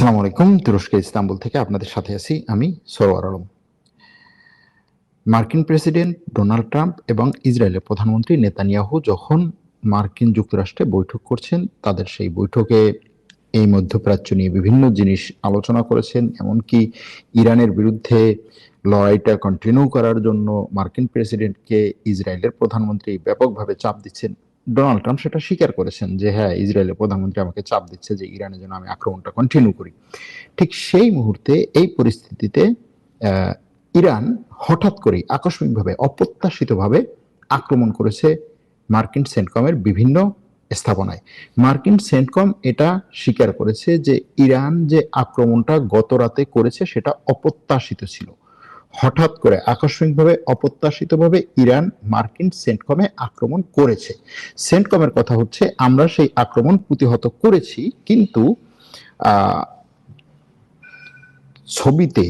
আসসালামু আলাইকুম। তুরস্কের ইস্তাম্বুল থেকে আপনাদের সাথে আছি আমি সরওয়ার আলম। মার্কিন প্রেসিডেন্ট ডোনাল্ড ট্রাম্প এবং ইসরায়েলের প্রধানমন্ত্রী নেতানিয়াহু যখন মার্কিন যুক্তরাষ্ট্রে বৈঠক করছেন, তাদের সেই বৈঠকে এই মধ্যপ্রাচ্য নিয়ে বিভিন্ন জিনিস আলোচনা করেছেন। এমনকি ইরানের বিরুদ্ধে লড়াইটা কন্টিনিউ করার জন্য মার্কিন প্রেসিডেন্টকে ইসরায়েলের প্রধানমন্ত্রী ব্যাপকভাবে চাপ দিচ্ছেন। ডোনাল্ড ট্রাম্প সেটা স্বীকার করেছেন যে হ্যাঁ, ইসরায়েলের প্রধানমন্ত্রী আমাকে চাপ দিচ্ছে যে ইরানের জন্য আমি আক্রমণটা কন্টিনিউ করি। ঠিক সেই মুহূর্তে এই পরিস্থিতিতে আহ, ইরান হঠাৎ করেই আকস্মিকভাবে অপ্রত্যাশিতভাবে আক্রমণ করেছে মার্কিন সেন্টকমের বিভিন্ন স্থাপনায়। মার্কিন সেন্টকম এটা স্বীকার করেছে যে ইরান যে আক্রমণটা গত রাতে করেছে সেটা অপ্রত্যাশিত ছিল। হঠাৎ করে আকস্মিকভাবে অপ্রত্যাশিতভাবে ইরান মার্কিন সেন্টকমে আক্রমণ করেছে। সেন্টকমের কথা হচ্ছে আমরা সেই আক্রমণ প্রতিহত করেছি, কিন্তু ছবিতে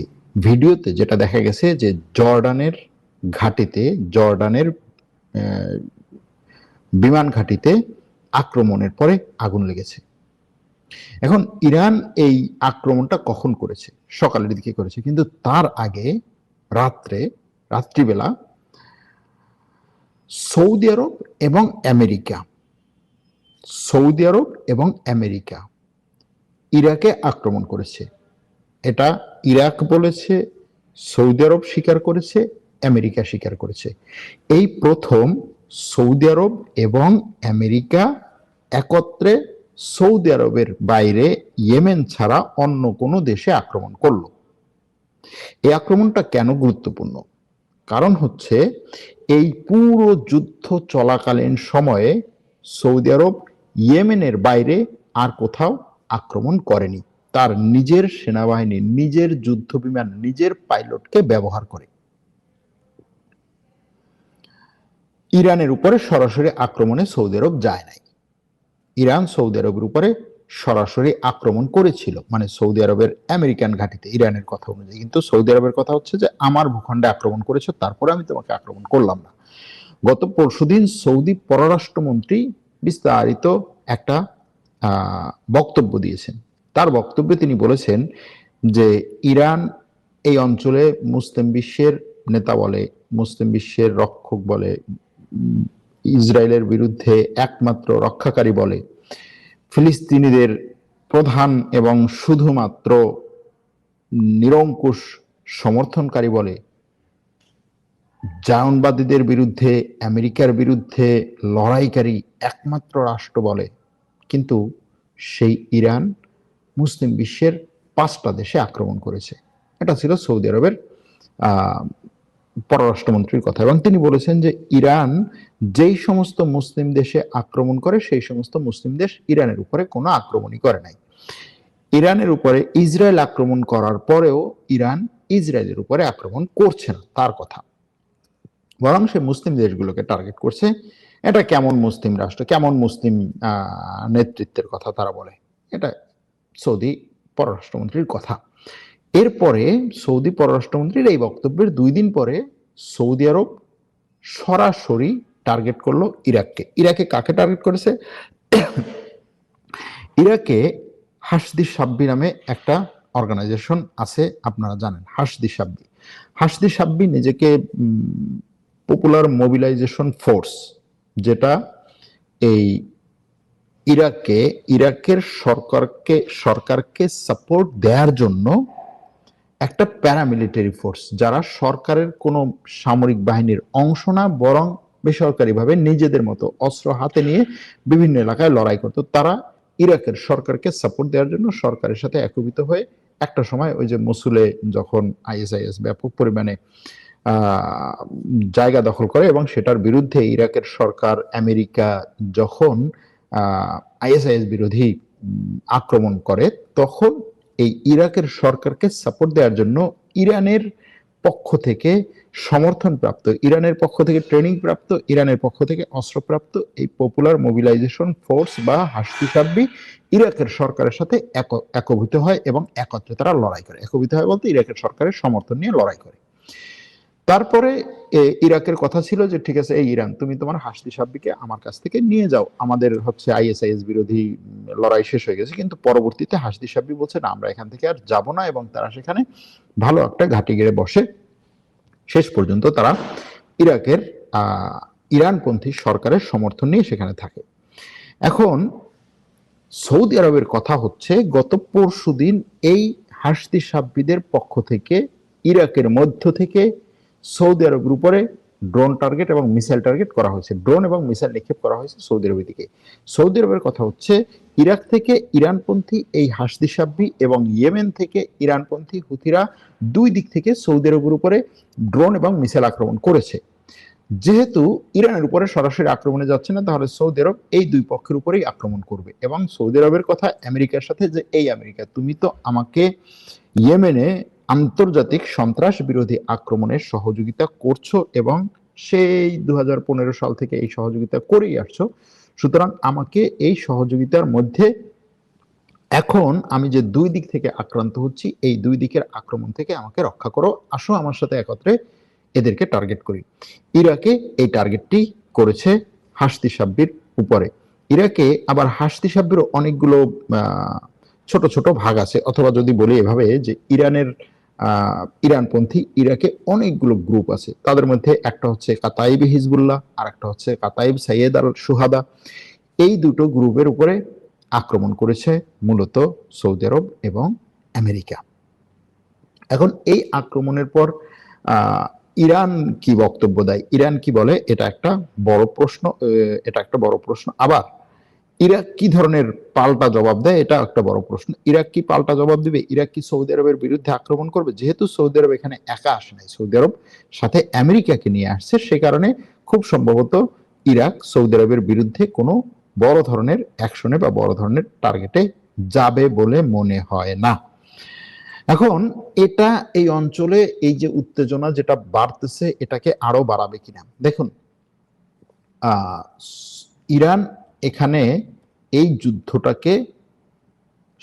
ভিডিওতে যেটা দেখা গেছে যে জর্ডানের ঘাটিতে, জর্ডানের বিমান ঘাটিতে আক্রমণের পরে আগুন লেগেছে। এখন ইরান এই আক্রমণটা কখন করেছে? সকালের দিকে করেছে, কিন্তু তার আগে রাত্রিবেলা সৌদি আরব এবং আমেরিকা ইরাকে আক্রমণ করেছে। এটা ইরাক বলেছে, সৌদি আরব স্বীকার করেছে, আমেরিকা স্বীকার করেছে। এই প্রথম সৌদি আরব এবং আমেরিকা একত্রে সৌদি আরবের বাইরে ইয়েমেন ছাড়া অন্য কোনো দেশে আক্রমণ করলো। এই আক্রমণটা কেন গুরুত্বপূর্ণ? কারণ হচ্ছে এই পুরো যুদ্ধ চলাকালীন সময়ে সৌদি আরব ইয়েমেনের বাইরে আর কোথাও আক্রমণ করেনি। তার নিজের সেনাবাহিনী, নিজের যুদ্ধ বিমান, নিজের পাইলটকে ব্যবহার করে। ইরানের উপরে সরাসরি আক্রমণে সৌদি আরব যায় নাই। ইরান সৌদি আরবের উপরে সরাসরি আক্রমণ করেছিল, মানে সৌদি আরবের আমেরিকান ঘাঁটিতে ইরানের কথা অনুযায়ী। কিন্তু সৌদি আরবের কথা হচ্ছে যে আমার ভূখণ্ডে আক্রমণ করেছো, তারপরে আমি তোমাকে আক্রমণ করলাম না। গত পরশুদিন সৌদি পররাষ্ট্রমন্ত্রী বিস্তারিত একটা বক্তব্য দিয়েছেন। তার বক্তব্যে তিনি বলেছেন যে ইরান এই অঞ্চলে মুসলিম বিশ্বের নেতা বলে, মুসলিম বিশ্বের রক্ষক বলে, ইসরায়েলের বিরুদ্ধে একমাত্র রক্ষাকারী বলে, ফিলিস্তিনিদের প্রধান এবং শুধুমাত্র নিরঙ্কুশ সমর্থনকারী বলে, জায়নবাদীদের বিরুদ্ধে, আমেরিকার বিরুদ্ধে লড়াইকারী একমাত্র রাষ্ট্র বলে। কিন্তু সেই ইরান মুসলিম বিশ্বের 5টা দেশে আক্রমণ করেছে। এটা ছিল সৌদি আরবের পররাষ্ট্রমন্ত্রীর কথা। এবং তিনি বলেছেন যে ইরান যেই সমস্ত মুসলিম দেশে আক্রমণ করে সেই সমস্ত মুসলিম দেশ ইরানের উপরে কোনো আক্রমণই করে নাই। ইরানের উপরে ইসরায়েল আক্রমণ করার পরেও ইরান ইসরায়েলের উপরে আক্রমণ করছে না তার কথা, বরং সে মুসলিম দেশগুলোকে টার্গেট করছে। এটা কেমন মুসলিম রাষ্ট্র, কেমন মুসলিম নেতৃত্বের কথা তারা বলে? এটা সৌদি পররাষ্ট্রমন্ত্রীর কথা। এরপরে সৌদি পররাষ্ট্রমন্ত্রীর এই বক্তব্যের 2 দিন পরে সৌদি আরব সরাসরি টার্গেট করলো ইরাককে। ইরাকে কাকে টার্গেট করেছে? ইরাকে হাসদি সাব্বি নামে একটা অর্গানাইজেশন আছে, আপনারা জানেন হাসদি সাব্বি নিজেকে পপুলার মোবিলাইজেশন ফোর্স, যেটা এই ইরাকের সরকারকে সাপোর্ট দেওয়ার জন্য একটা প্যারামিলিটারি ফোর্স, যারা সরকারের কোনো সামরিক বাহিনীর অংশ না, বরং বেসরকারিভাবে নিজেদের মতো অস্ত্র হাতে নিয়ে বিভিন্ন এলাকায় লড়াই করত। তারা ইরাকের সরকারকে সাপোর্ট দেওয়ার জন্য সরকারের সাথে একীভূত হয়ে একটা সময় ওই যে মসুলে যখন আইএসআইএস ব্যাপক পরিমাণে জায়গা দখল করে এবং সেটার বিরুদ্ধে ইরাকের সরকার, আমেরিকা যখন আইএসআইএস বিরোধী আক্রমণ করে, তখন এই ইরাকের সরকারকে সাপোর্ট দেওয়ার জন্য ইরানের পক্ষ থেকে সমর্থন প্রাপ্ত, ইরানের পক্ষ থেকে ট্রেনিং প্রাপ্ত, ইরানের পক্ষ থেকে অস্ত্রপ্রাপ্ত এই পপুলার মোবিলাইজেশন ফোর্স বা হাসদি সাব্বি ইরাকের সরকারের সাথে একীভূত হয় এবং একত্রে তারা লড়াই করে। একীভূত হয় বলতে ইরাকের সরকারের সমর্থন নিয়ে লড়াই করে। তারপরে ইরাকের কথা ছিল যে ঠিক আছে, এই ইরান তুমি তোমার হাসদি সাব্বিকে আমার কাছ থেকে নিয়ে যাও, আমাদের হচ্ছে আইএসআইএস বিরোধী লড়াই শেষ হয়ে গেছে। কিন্তু পরবর্তীতে হাসদি সাব্বি বলছে না, আমরা এখান থেকে আর যাব না, এবং তারা সেখানে ভালো একটা ঘাঁটি গেড়ে বসে। শেষ পর্যন্ত তারা ইরাকের ইরানপন্থী সরকারের সমর্থন নিয়ে সেখানে থাকে। এখন সৌদি আরবের কথা হচ্ছে, গত পরশুদিন এই হাসদি সাব্বিদের পক্ষ থেকে ইরাকের মধ্য থেকে সৌদি আরবের উপরে ড্রোন টার্গেট এবং মিসাইল টার্গেট করা হয়েছে, ড্রোন এবং মিসাইল নিক্ষেপ করা হয়েছে সৌদি আরবের দিকে। সৌদি আরবের কথা হচ্ছে, ইরাক থেকে ইরানপন্থী এই হাসদি সাব্বি এবং ইয়েমেন থেকে ইরানপন্থী হুথিরা দুই দিক থেকে সৌদি আরবের উপরে ড্রোন এবং মিসাইল আক্রমণ করেছে। যেহেতু ইরানের উপরে সরাসরি আক্রমণে যাচ্ছে না, তাহলে সৌদি আরব এই দুই পক্ষের উপরেই আক্রমণ করবে। এবং সৌদি আরবের কথা আমেরিকার সাথে যে, এই আমেরিকা, তুমি তো আমাকে ইয়েমেনে আন্তর্জাতিক সন্ত্রাস বিরোধী আক্রমণের সহযোগিতা করছো এবং সেই 2015 সাল থেকে এই সহযোগিতা করেই আসছো, সুতরাং আমাকে এই সহযোগিতার মধ্যে এখন আমি যে দুই দিক থেকে আক্রান্ত হচ্ছি, এই দুই দিকের আক্রমণ থেকে আমাকে রক্ষা করো, আসো আমার সাথে একত্রে এদেরকে টার্গেট করি। ইরাকে এই টার্গেটটি করেছে হাসদি সাব্বির উপরে। ইরাকে আবার হাসদি সাব্বির অনেকগুলো ছোট ছোট ভাগ আছে, অথবা যদি বলি এভাবে যে ইরানপন্থী ইরাকে অনেকগুলো গ্রুপ আছে। তাদের মধ্যে একটা হচ্ছে কাতাইব হিজবুল্লাহ, আর একটা হচ্ছে কাতাইব সাইয়েদ আল সুহাদা। এই দুটো গ্রুপের উপরে আক্রমণ করেছে মূলত সৌদি আরব এবং আমেরিকা। এখন এই আক্রমণের পর ইরান কি বক্তব্য দেয়, ইরান কি বলে, এটা একটা বড় প্রশ্ন। আবার ইরাক কি ধরনের পাল্টা জবাব দেয়, এটা একটা বড় প্রশ্ন। ইরাক কি পাল্টা জবাব দিবে? ইরাক কি সৌদি আরবের বিরুদ্ধে আক্রমণ করবে? যেহেতু সৌদি আরব এখানে একা আসে নাই, সৌদি আরব সাথে আমেরিকাকে নিয়ে আসছে, সে কারণে খুব সম্ভবত ইরাক সৌদি আরবের বিরুদ্ধে কোনো বড় ধরনের অ্যাকশনে বা বড় ধরনের টার্গেটে যাবে বলে মনে হয় না। এখন এটা এই অঞ্চলে এই যে উত্তেজনা যেটা বাড়তেছে, এটাকে আরো বাড়াবে কিনা দেখুন। ইরান এখানে এই যুদ্ধটাকে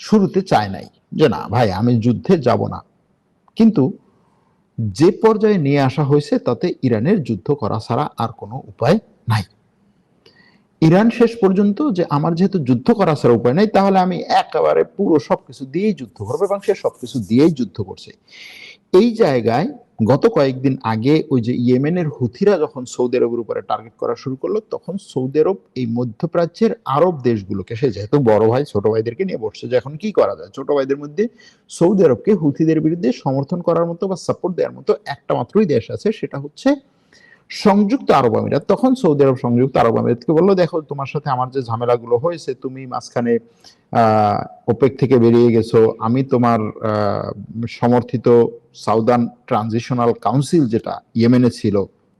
শুরুতে চায় নাই, যে না ভাই আমি যুদ্ধে যাব না, কিন্তু যে পর্যায়ে নিয়ে আসা হয়েছে তাতে ইরানের যুদ্ধ করা ছাড়া আর কোনো উপায় নাই। ইরান শেষ পর্যন্ত যে আমার যেহেতু যুদ্ধ করা ছাড়া উপায় নাই, তাহলে আমি একেবারে পুরো সবকিছু দিয়েই যুদ্ধ করবো, এবং সে সবকিছু দিয়েই যুদ্ধ করছে। এই জায়গায় গত কয়েকদিন আগে ওই যে ইয়েমেনের হুথিরা যখন সৌদি আরবের উপরে টার্গেট করা শুরু করলো, তখন সৌদি আরব এই মধ্যপ্রাচ্যের আরব দেশগুলোকে, সে যেহেতু বড় ভাই ছোট ভাইদেরকে নিয়ে বসছে যে এখন কি করা যায়, ছোট ভাইদের মধ্যে সৌদি আরবকে হুথিদের বিরুদ্ধে সমর্থন করার মতো বা সাপোর্ট দেওয়ার মতো একটা মাত্রই দেশ আছে, সেটা হচ্ছে সংযুক্ত আরব আমিরাত। তখন সৌদি আরব সংযুক্ত আরব আমিরাতকে বললো, দেখো তোমার সাথে আমার যে ঝামেলাগুলো হয়েছে, তুমি মাঝখানে ওপেক থেকে বেরিয়ে গেছো, আমি তোমার সমর্থিত সাউদার্ন ট্রানজিশনাল কাউন্সিল যেটা ইয়েমেনে ছিল,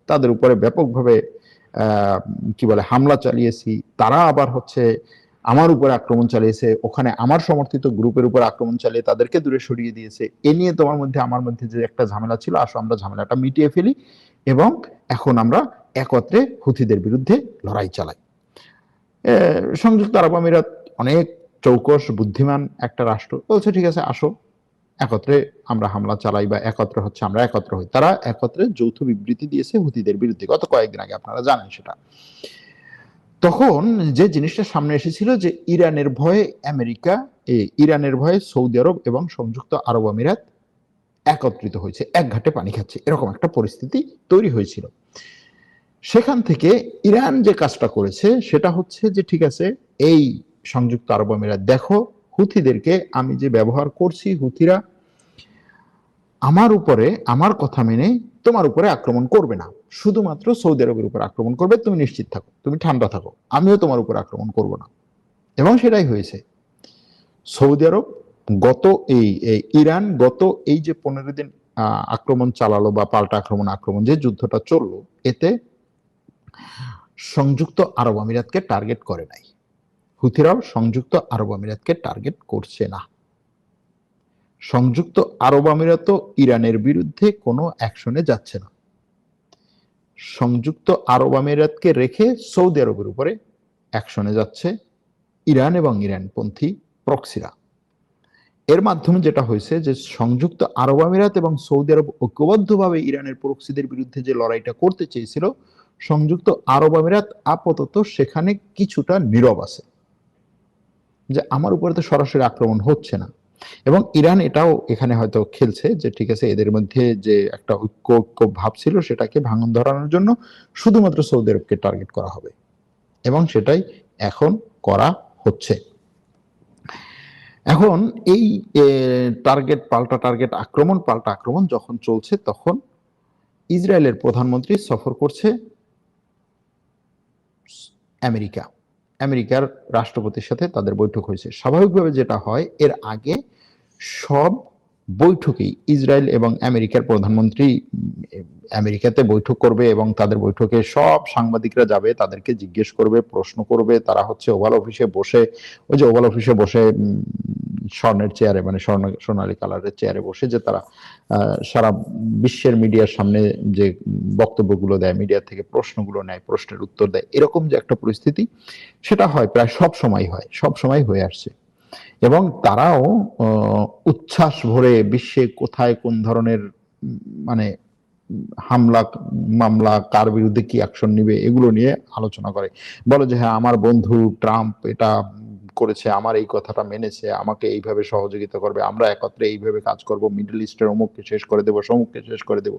তাদের উপরে ব্যাপকভাবে কি বলে হামলা চালিয়েছি, তারা আবার হচ্ছে আমার উপরে আক্রমণ চালিয়েছে, ওখানে আমার সমর্থিত গ্রুপের উপর আক্রমণ চালিয়ে তাদেরকে দূরে সরিয়ে দিয়েছে। এ নিয়ে তোমার মধ্যে আমার মধ্যে যে একটা ঝামেলা ছিল, আসো আমরা ঝামেলাটা মিটিয়ে ফেলি এবং এখন আমরা একত্রে হুথিদের বিরুদ্ধে লড়াই চালাই। সংযুক্ত আরব আমিরাত অনেক চৌকস বুদ্ধিমান একটা রাষ্ট্র, বলছে ঠিক আছে আসো একত্রে আমরা হামলা চালাই, বা একত্রে হচ্ছে আমরা একত্র হই। তারা একত্রে যৌথ বিবৃতি দিয়েছে হুথিদের বিরুদ্ধে গত কয়েকদিন আগে, আপনারা জানেন সেটা। তখন যে জিনিসটা সামনে এসেছিল যে ইরানের ভয়ে আমেরিকা, ইরানের ভয়ে সৌদি আরব এবং সংযুক্ত আরব আমিরাত একত্রিত হয়েছে, এক ঘাটে পানি খাচ্ছে, এরকম একটা পরিস্থিতি তৈরি হয়েছিল। সেখান থেকে ইরান যে কাজটা করেছে সেটা হচ্ছে যে ঠিক আছে, এই সংযুক্ত আরব আমিরাত দেখো, হুথিদেরকে আমি যে ব্যবহার করছি, হুথিরা আমার উপরে আমার কথা মেনে তোমার উপরে আক্রমণ করবে না, শুধুমাত্র সৌদি আরবের উপর আক্রমণ করবে, তুমি নিশ্চিত থাকো, তুমি ঠান্ডা থাকো, আমিও তোমার উপর আক্রমণ করব না। এবং সেটাই হয়েছে। সৌদি আরব ইরান গত এই যে 15 দিন আক্রমণ চালালো বা পাল্টা আক্রমণ যে যুদ্ধটা চললো, এতে সংযুক্ত আরব আমিরাতকে টার্গেট করে নাই, হুথিরাও সংযুক্ত আরব আমিরাতকে টার্গেট করছে না। সংযুক্ত আরব আমিরাতও ইরানের বিরুদ্ধে কোনো অ্যাকশনে যাচ্ছে না। সংযুক্ত আরব আমিরাতকে রেখে সৌদি আরবের উপরে অ্যাকশনে যাচ্ছে ইরান এবং ইরানপন্থী প্রক্সিরা। এর মাধ্যমে যেটা হয়েছে যে সংযুক্ত আরব আমিরাত এবং সৌদি আরব ঐক্যবদ্ধভাবে ইরানের প্রক্সিদের বিরুদ্ধে যে লড়াইটা করতে চেয়েছিল, সংযুক্ত আরব আমিরাত আপাতত সেখানে কিছুটা নীরব আছে, যে আমার উপরে তো সরাসরি আক্রমণ হচ্ছে না। এবং ইরান এটাও এখানে হয়তো খেলছে যে ঠিক আছে, এদের মধ্যে যে একটা ঐক্য ভাব ছিল সেটাকে ভাঙন ধরানোর জন্য শুধুমাত্র সৌদি আরবকে টার্গেট করা হবে, এবং সেটাই এখন করা হচ্ছে। এখন এই টার্গেট পাল্টা টার্গেট, আক্রমণ পাল্টা আক্রমণ যখন চলছে, তখন ইসরায়েলের প্রধানমন্ত্রী সফর করছে আমেরিকা। আমেরিকার রাষ্ট্রপতির সাথে তাদের বৈঠক হয়েছে। স্বাভাবিকভাবে যেটা হয়, এর আগে সব বৈঠকেই ইসরায়েল এবং আমেরিকার প্রধানমন্ত্রী আমেরিকাতে বৈঠক করবে এবং তাদের বৈঠকে সব সাংবাদিকরা যাবে, তাদেরকে জিজ্ঞেস করবে, প্রশ্ন করবে। তারা হচ্ছে ওভাল অফিসে বসে, ওই যে ওভাল অফিসে বসে স্বর্ণের চেয়ারে, মানে সোনালী কালারের চেয়ারে বসে যে তারা সারা বিশ্বের মিডিয়ার সামনে যে বক্তব্যগুলো দেয়, মিডিয়া থেকে প্রশ্নগুলো নেয়, প্রশ্নের উত্তর দেয়, এরকম যে একটা পরিস্থিতি, সেটা হয় প্রায় সব সময়, হয় সব সময় হয়ে আসছে। এবং তারাও উচ্ছ্বাস ভরে বিশ্বে কোথায় কোন ধরনের মানে হামলা মামলা, কার বিরুদ্ধে কি অ্যাকশন নিবে, এগুলো নিয়ে আলোচনা করে। বলে যে হ্যাঁ, আমার বন্ধু ট্রাম্প এটা করেছে, আমার এই কথাটা মেনেছে, আমাকে এইভাবে সহযোগিতা করবে, আমরা একত্রে এইভাবে কাজ করব, মিডল ইস্টের অমুককে শেষ করে দেবো, সমুককে শেষ করে দেবো,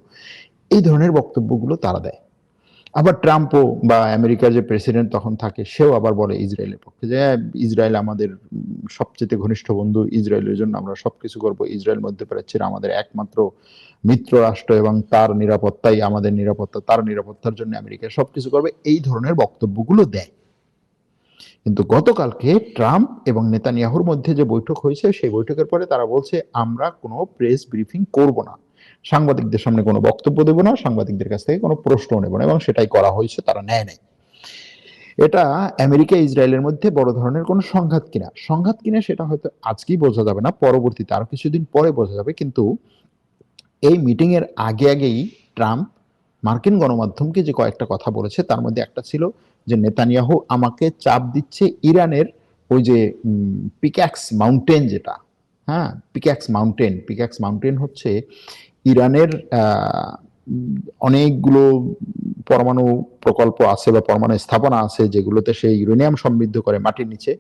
এই ধরনের বক্তব্যগুলো তারা দেয়। আবার ট্রাম্পও বা আমেরিকার যে প্রেসিডেন্ট তখন থাকে, সেও আবার বলে ইসরায়েলের পক্ষে যে ইসরায়েল আমাদের সবচেয়ে ঘনিষ্ঠ বন্ধু, ইসরায়েলের জন্য আমরা সবকিছু করব, ইসরায়েল মধ্যপ্রাচ্যের আমাদের একমাত্র মিত্র রাষ্ট্র এবং তার নিরাপত্তাই আমাদের নিরাপত্তা, তার নিরাপত্তার জন্য আমেরিকা সবকিছু করবে, এই ধরনের বক্তব্যগুলো দেয়। কিন্তু গতকালকে ট্রাম্প এবং নেতানিয়াহুর মধ্যে যে বৈঠক হয়েছে, সেই বৈঠকের পরে তারা বলছে আমরা কোনো প্রেস ব্রিফিং করব না, সাংবাদিকদের সামনে কোনো বক্তব্য দেব না, সাংবাদিকদের কাছ থেকে কোনো প্রশ্ন নেব না, এবং সেটাই করা হয়েছে, তারা নেয় নাই। এটা আমেরিকা ইসরায়েলের মধ্যে বড় ধরনের কোনো সংঘাত কিনা সেটা হয়তো আজকেই বোঝা যাবে না, পরবর্তীতে আরো কিছুদিন পরে বোঝা যাবে। কিন্তু এই মিটিং এর আগেই ট্রাম্প মার্কিন গণমাধ্যমকে যে কয়েকটা কথা বলেছে, তার মধ্যে একটা ছিল যে নেতানিয়াহু আমাকে চাপ দিচ্ছে ইরানের ওই যে পিক্যাক্স মাউন্টেন, যেটা, হ্যাঁ, পিক্যাক্স মাউন্টেন হচ্ছে ইরানের অনেকগুলো পরমাণু প্রকল্প আছে বা পরমাণু স্থাপনা আছে যেগুলোতে সে ইউরেনিয়াম সমৃদ্ধ করে মাটির নিচে।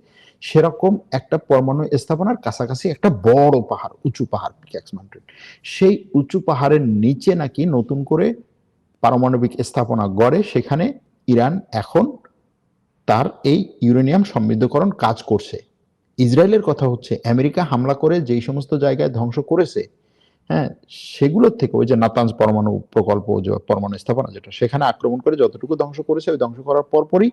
সেরকম একটা পরমাণু স্থাপনার কাছাকাছি একটা বড় পাহাড়, উঁচু পাহাড়, পিক্যাক্স মাউন্টেন। সেই উঁচু পাহাড়ের নিচে নাকি নতুন করে পারমাণবিক স্থাপনা গড়ে, সেখানে ইরান এখন তার এই ইউরেনিয়াম সমৃদ্ধকরণ কাজ করছে। ইসরায়েলের কথা হচ্ছে আমেরিকা হামলা করে যেই সমস্ত জায়গায় ধ্বংস করেছে, হ্যাঁ, সেগুলোর থেকে ওই যে নাতানজ পরমাণু প্রকল্প, যে পরমাণু স্থাপনা যেটা, সেখানে আক্রমণ করে যতটুকু ধ্বংস করেছে, ওই ধ্বংস করার পরপরই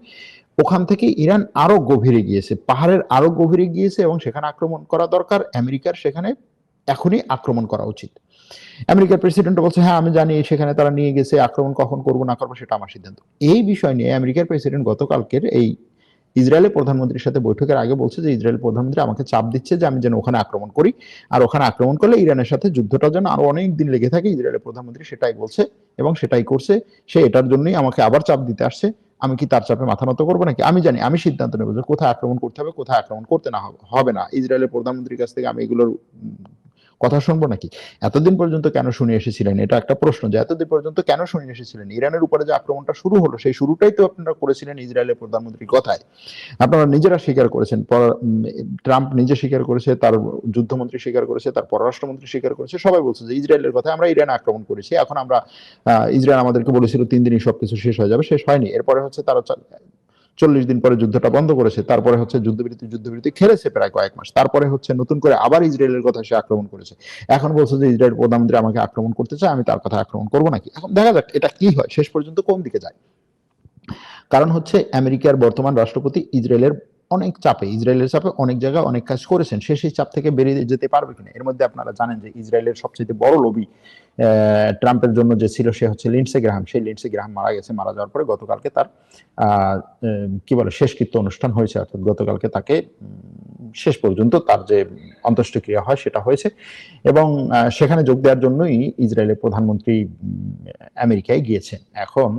ওখান থেকে ইরান আরো গভীরে গিয়েছে, পাহাড়ের আরো গভীরে গিয়েছে, এবং সেখানে আক্রমণ করা দরকার। আমেরিকার সেখানে এখনই আক্রমণ করা উচিত। আমেরিকার প্রেসিডেন্ট বলছে হ্যাঁ আমি জানি সেখানে তারা নিয়ে গেছে, আক্রমণ কখন করবো না করবো সেটা আমার সিদ্ধান্ত। এই বিষয় নিয়ে আমেরিকার প্রেসিডেন্ট গতকালকের এই ইসরায়েলের প্রধানমন্ত্রীর সাথে বৈঠকের আগে বলছে যে ইসরায়েল প্রধানমন্ত্রী আমাকে চাপ দিচ্ছে যে আমি যেন ওখানে আক্রমণ করি, আর ওখানে আক্রমণ করলে ইরানের সাথে যুদ্ধটা যেন আরো অনেক দিন লেগে থাকে। ইসরায়েলের প্রধানমন্ত্রী সেটাই বলছে এবং সেটাই করছে। সে এটার জন্যই আমাকে আবার চাপ দিতে আসছে। আমি কি তার চাপে মাথা নত করবো নাকি? আমি জানি, আমি সিদ্ধান্ত নেবো যে কোথায় আক্রমণ করতে হবে, কোথায় আক্রমণ করতে না হবে না। ইসরায়েলের প্রধানমন্ত্রীর কাছ থেকে আমি এগুলোর কথা শুনবো নাকি? এতদিন পর্যন্ত কেন শুনে এসেছিলেন? এটা একটা প্রশ্ন, যে এতদিন পর্যন্ত কেন শুনে এসেছিলেন? ইরানের উপরে যে আক্রমণটা শুরু হলো, সেই শুরুটাই তো আপনারা করেছিলেন ইসরায়েলের প্রধানমন্ত্রীর কথায়। আপনারা নিজেরা স্বীকার করেছেন, ট্রাম্প নিজে স্বীকার করেছে, তার যুদ্ধমন্ত্রী স্বীকার করেছে, তার পররাষ্ট্রমন্ত্রী স্বীকার করেছে, সবাই বলছে যে ইসরায়েলের কথায় আমরা ইরানে আক্রমণ করেছি। এখন আমরা ইসরায়েল আমাদেরকে বলেছিল 3 দিনই সবকিছু শেষ হয়ে যাবে, শেষ হয়নি। এরপরে হচ্ছে তারা 40 দিন পরে যুদ্ধটা বন্ধ করেছে, তারপরে হচ্ছে যুদ্ধবিরতি খেলেছে প্রায় কয়েক মাস, তারপরে হচ্ছে নতুন করে আবার ইসরায়েলের কথা সে আক্রমণ করেছে। এখন বলছে যে ইসরায়েল প্রধানমন্ত্রী আমাকে আক্রমণ করতে চায়, আমি তার কথা আক্রমণ করবো নাকি? এখন দেখা যাক এটা কি হয়, শেষ পর্যন্ত কোন দিকে যায়। কারণ হচ্ছে আমেরিকার বর্তমান রাষ্ট্রপতি ইসরায়েলের চাপে অনেক জায়গায় অনেক কাজ করেছেন, সে সেই চাপ থেকে বেরিয়ে যেতে পারবে কিনা। এর মধ্যে আপনারা জানেন যে ইসরায়েলের সবচেয়ে বড় লবি ট্রাম্পের জন্য যে ছিল, সে হচ্ছে লিন্ডসে গ্রাহাম। সেই লিন্ডসে গ্রাহাম মারা গেছে। মারা যাওয়ার পরে গতকালকে তার কি বলে শেষকৃত্য অনুষ্ঠান হয়েছে, অর্থাৎ গতকালকে তাকে শেষ পর্যন্ত তার যে অন্ত্যেষ্টিক্রিয়া হয় সেটা হয়েছে এবং সেখানে যোগ দেওয়ার জন্যই ইসরায়েলের প্রধানমন্ত্রী আমেরিকায় গিয়েছেন। এখন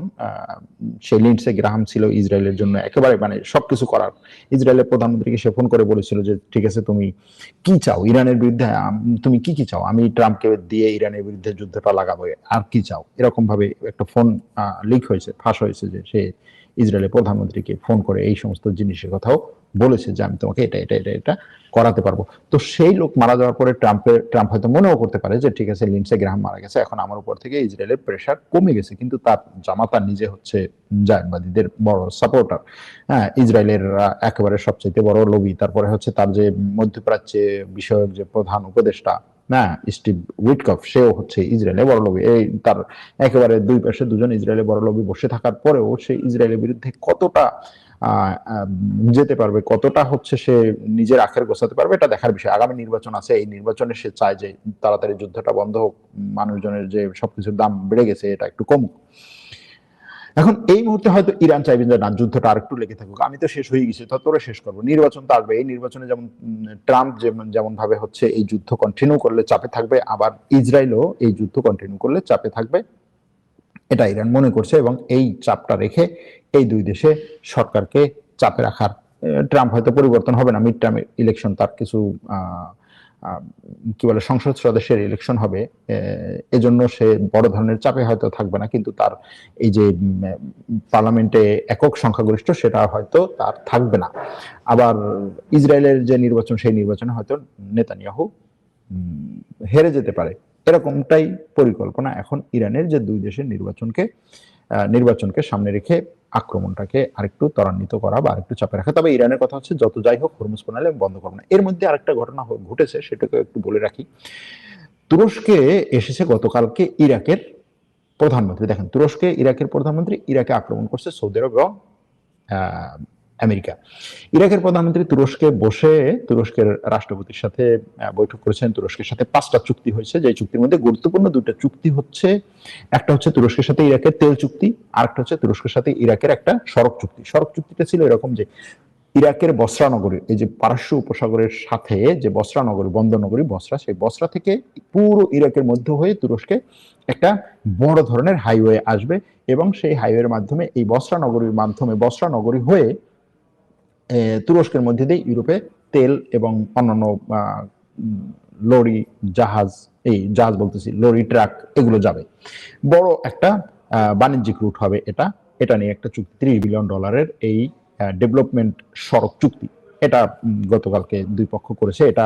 সেই লিন্ডসে গ্রাহাম ছিল ইসরায়েলের জন্য একেবারে মানে সবকিছু করার। ইসরায়েলের প্রধানমন্ত্রীকে সে ফোন করে বলেছিল যে ঠিক আছে তুমি কি চাও ইরানের বিরুদ্ধে, তুমি কি চাও, আমি ট্রাম্পকে দিয়ে ইরানের বিরুদ্ধে যুদ্ধটা লাগাবো, আর কি চাও, এরকম ভাবে একটা ফোন লিক হয়েছে, ফাঁস হয়েছে যে সে ইসরায়েলের প্রধানমন্ত্রীকে ফোন করে এই সমস্ত জিনিসের কথাও বলেছে যে আমি তোমাকে এটা এটা এটা এটা করাতে পারবো। তো সেই লোক মারা যাওয়ার পরে ট্রাম্প হয়তো মনেও করতে পারে যে ঠিক আছে লিন্ডসে গ্রাহাম মারা গেছে, এখন আমার উপর থেকে ইসরায়েলের প্রেশার কমে গেছে, কিন্তু তার জামাতা নিজে হচ্ছে জায়নবাদীদের বড় সাপোর্টার, হ্যাঁ, ইসরায়েলের একেবারে সবচেয়ে বড় লবি। তারপরে হচ্ছে তার যে মধ্যপ্রাচ্যে বিষয়ক যে প্রধান উপদেষ্টা না স্টিভ উইটকফ, সেও হচ্ছে ইসরায়েলের বড় লবি। এই তার একেবারে দুই পাশে দুজন ইসরায়েলের বড় লবি বসে থাকার পরেও সে ইসরায়েলের বিরুদ্ধে কতটা যেতে পারবে, কতটা হচ্ছে সে নিজের আখের গোছাতে পারবে, এটা দেখার বিষয়। আগামী নির্বাচন আছে, এই নির্বাচনে সে চায় যে তাড়াতাড়ি যুদ্ধটা বন্ধ হোক, মানুষজনের যে সবকিছুর দাম বেড়ে গেছে এটা একটু কমুক। এখন এই মুহূর্তে হয়তো ইরান চাইবে যে না, যুদ্ধটা আরেকটু লেগে থাকুক, আমি তো শেষ হয়ে গেছি, তোরে শেষ করবো, নির্বাচন তো আসবে, এই নির্বাচনে যেমন ট্রাম্প যেমন ভাবে হচ্ছে এই যুদ্ধ কন্টিনিউ করলে চাপে থাকবে, আবার ইসরায়েলও এই যুদ্ধ কন্টিনিউ করলে চাপে থাকবে, এটা ইরান মনে করছে এবং এই চাপটা রেখে এই দুই দেশে সরকারকে চাপে রাখার, ট্রাম্প হয়তো পরিবর্তন হবে না, মিড টার্ম ইলেকশন, তার কিছু কি বলে সংসদ সদস্যের ইলেকশন হবে, এজন্য সে বড় ধরনের চাপে হয়তো থাকবে না, কিন্তু তার এই যে পার্লামেন্টে একক সংখ্যাগরিষ্ঠ সেটা হয়তো তার থাকবে না। আবার ইসরায়েলের যে নির্বাচন সেই নির্বাচনে হয়তো নেতানিয়াহু হেরে যেতে পারে, এরকমটাই পরিকল্পনা এখন ইরানের, যে দুই দেশের নির্বাচনকে সামনে রেখে আক্রমণটাকে আরেকটু ত্বরান্বিত করা বা আরেকটু চাপে রাখা। তবে ইরানের কথা হচ্ছে যত যাই হোক হরমুজ প্রণালী বন্ধ করবো না। এর মধ্যে আরেকটা ঘটনা ঘটেছে, সেটাকে একটু বলে রাখি। তুরস্কে এসেছে গতকালকে ইরাকের প্রধানমন্ত্রী। দেখেন, তুরস্কে ইরাকের প্রধানমন্ত্রী, ইরাকে আক্রমণ করছে সৌদি আরব এবং আমেরিকা। ইরাকের প্রধানমন্ত্রী তুরস্কে বসে তুরস্কের রাষ্ট্রপতির সাথে বৈঠক করেছেন। তুরস্কের সাথে 5টা চুক্তি হয়েছে, যে চুক্তির মধ্যে গুরুত্বপূর্ণ 2টা চুক্তি হচ্ছে, একটা হচ্ছে তুরস্কের সাথে ইরাকের তেল চুক্তি, আরেকটা হচ্ছে তুরস্কের সাথে ইরাকের একটা সড়ক চুক্তি। সড়ক চুক্তিটা ছিল এরকম যে ইরাকের বসরা নগরী, এই যে পারস্য উপসাগরের সাথে যে বসরা নগরী, বন্দর নগরী বসরা, সেই বসরা থেকে পুরো ইরাকের মধ্য হয়ে তুরস্কে একটা বড় ধরনের হাইওয়ে আসবে এবং সেই হাইওয়ের মাধ্যমে এই বসরা নগরীর মাধ্যমে বসরা নগরী হয়ে তুরস্কের মধ্যে দিয়ে ইউরোপে তেল এবং অন্যান্য লরি, জাহাজ বলতেছি, লরি, ট্রাক, এগুলো যাবে। বড় একটা বাণিজ্যিক রুট হবে এটা নিয়ে একটা চুক্তি, $30 বিলিয়ন এই ডেভেলপমেন্ট সড়ক চুক্তি, এটা গতকালকে দুই পক্ষ করেছে। এটা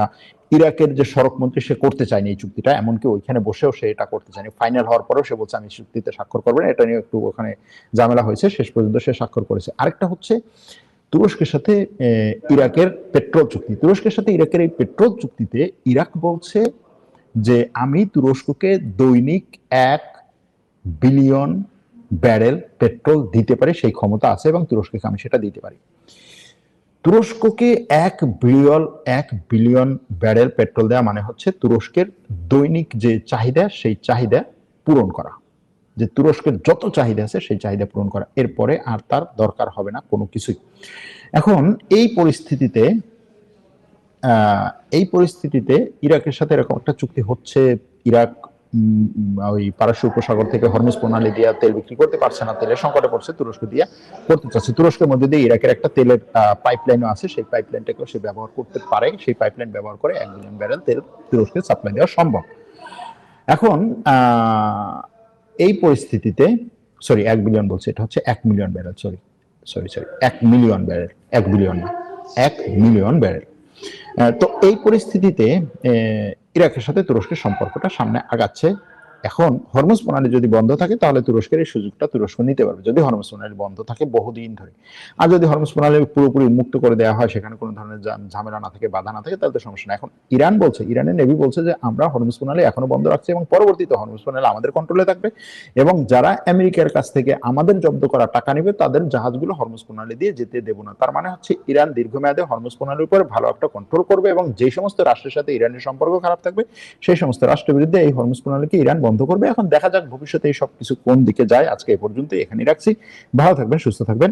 ইরাকের যে সড়ক মন্ত্রী সে করতে চায়নি এই চুক্তিটা, এমনকি ওইখানে বসেও সে এটা করতে চায়নি। ফাইনাল হওয়ার পরেও সে বলছে আমি চুক্তিতে স্বাক্ষর করবো না, এটা নিয়ে একটু ওখানে ঝামেলা হয়েছে, শেষ পর্যন্ত সে স্বাক্ষর করেছে। আরেকটা হচ্ছে তুরস্কের সাথে ইরাকের পেট্রোল চুক্তি। তুরস্কের সাথে ইরাকের এই পেট্রোল চুক্তিতে ইরাক বলছে যে আমি তুরস্ককে দৈনিক 1 বিলিয়ন ব্যারেল পেট্রোল দিতে পারি, সেই ক্ষমতা আছে এবং তুরস্ককে আমি সেটা দিতে পারি। তুরস্ককে 1 বিলিয়ন ব্যারেল পেট্রোল দেওয়া মানে হচ্ছে তুরস্কের দৈনিক যে চাহিদা সেই চাহিদা পূরণ করা, যে তুরস্কের যত চাহিদা আছে সেই চাহিদা পূরণ করা, এরপরে আর তার দরকার হবে না কোনো কিছুই। এখন এই পরিস্থিতিতে ইরাকের সাথে এরকম একটা চুক্তি হচ্ছে, ইরাক ওই পারস্য উপসাগর থেকে হরমুজ প্রণালী দিয়ে তেল বিক্রি করতে পারছে না, তেলের সংকটে পড়ছে, তুরস্ক দিয়ে করতে চাচ্ছে। তুরস্কের মধ্যে দিয়ে ইরাকের একটা তেলের পাইপলাইনও আছে, সেই পাইপলাইনটাকেও সে ব্যবহার করতে পারে, সেই পাইপলাইন ব্যবহার করে 1 বিলিয়ন ব্যারেল তেল তুরস্কে সাপ্লাই দেওয়া সম্ভব। এখন এই পরিস্থিতিতে 1 বিলিয়ন বলছে, এটা হচ্ছে 1 million barrel, sorry 1 million barrel, 1 billion না, 1 মিলিয়ন ব্যারেল। তো এই পরিস্থিতিতে ইরাকের সাথে তুরস্কের সম্পর্কটা সামনে আগাচ্ছে। এখন হরমুজ প্রণালী যদি বন্ধ থাকে তাহলে তুরস্কের এই সুযোগটা তুরস্ক নিতে পারবে, যদি হরমুজ প্রণালী বন্ধ থাকে বহুদিন ধরে। আর যদি হরমুজ প্রণালী পুরোপুরি মুক্ত করে দেওয়া হয়, সেখানে কোনো ধরনের ঝামেলা না থাকে, বাধা না থাকে, তাহলে তো সমস্যা না। এখন ইরানের নেভি বলছে যে আমরা হরমুজ প্রণালী এখনো বন্ধ রাখছি এবং পরবর্তীতে হরমুজ প্রণালী আমাদের কন্ট্রোলে থাকবে এবং যারা আমেরিকার কাছ থেকে আমাদের জব্দ করা টাকা নেবে তাদের জাহাজগুলো হরমুজ প্রণালী দিয়ে যেতে দেব না। তার মানে হচ্ছে ইরান দীর্ঘমেয়াদে হরমুজ প্রণালীর উপর ভালো একটা কন্ট্রোল করবে এবং যে সমস্ত রাষ্ট্রের সাথে ইরানের সম্পর্ক খারাপ থাকবে সেই সমস্ত রাষ্ট্রের বিরুদ্ধে এই হরমুজ প্রণালীকে ইরান বন্ধ করবে। এখন দেখা যাক ভবিষ্যতে এই সবকিছু কোন দিকে যায়। আজকে এই পর্যন্ত এখানেই রাখছি। ভালো থাকবেন, সুস্থ থাকবেন।